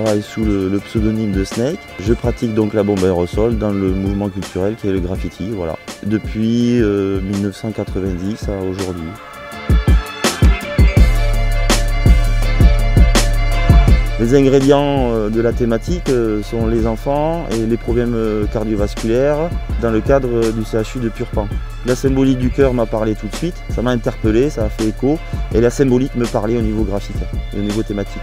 travaille sous le pseudonyme de Snake. Je pratique donc la bombe aérosol dans le mouvement culturel qui est le graffiti, voilà. Depuis 1990 à aujourd'hui. Les ingrédients de la thématique sont les enfants et les problèmes cardiovasculaires dans le cadre du CHU de Purpan. La symbolique du cœur m'a parlé tout de suite, ça m'a interpellé, ça a fait écho et la symbolique me parlait au niveau graphique et au niveau thématique.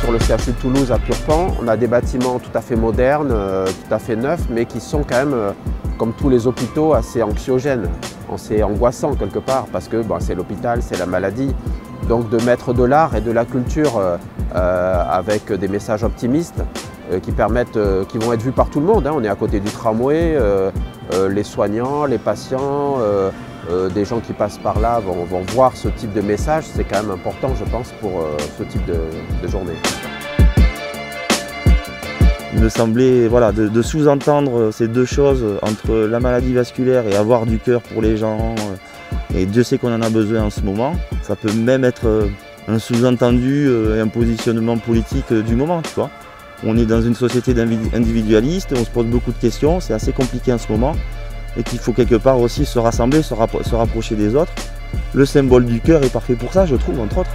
Sur le CHU de Toulouse à Purpan, on a des bâtiments tout à fait modernes, tout à fait neufs, mais qui sont quand même, comme tous les hôpitaux, assez anxiogènes. C'est angoissant quelque part parce que c'est l'hôpital, c'est la maladie. Donc de mettre de l'art et de la culture avec des messages optimistes qui vont être vus par tout le monde. On est à côté du tramway, les soignants, les patients, des gens qui passent par là vont voir ce type de message. C'est quand même important, je pense, pour ce type de journée. Il me semblait de sous-entendre ces deux choses entre la maladie vasculaire et avoir du cœur pour les gens. Et Dieu sait qu'on en a besoin en ce moment. Ça peut même être un sous-entendu et un positionnement politique du moment, tu vois. On est dans une société individualiste, on se pose beaucoup de questions, c'est assez compliqué en ce moment. Et qu'il faut quelque part aussi se rassembler, se rapprocher des autres. Le symbole du cœur est parfait pour ça, je trouve, entre autres.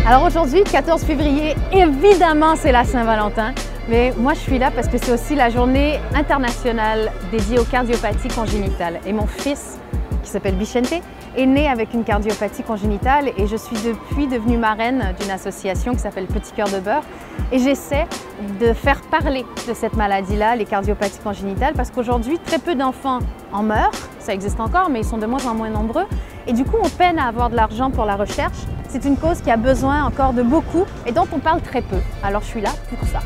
Alors aujourd'hui, 14 février, évidemment c'est la Saint-Valentin, mais moi je suis là parce que c'est aussi la journée internationale dédiée aux cardiopathies congénitales. Et mon fils, qui s'appelle Bichente, est né avec une cardiopathie congénitale et je suis depuis devenue marraine d'une association qui s'appelle Petit Cœur de Beurre. Et j'essaie de faire parler de cette maladie-là, les cardiopathies congénitales, parce qu'aujourd'hui, très peu d'enfants en meurent, ça existe encore, mais ils sont de moins en moins nombreux. Et du coup, on peine à avoir de l'argent pour la recherche. C'est une cause qui a besoin encore de beaucoup et dont on parle très peu. Alors je suis là pour ça.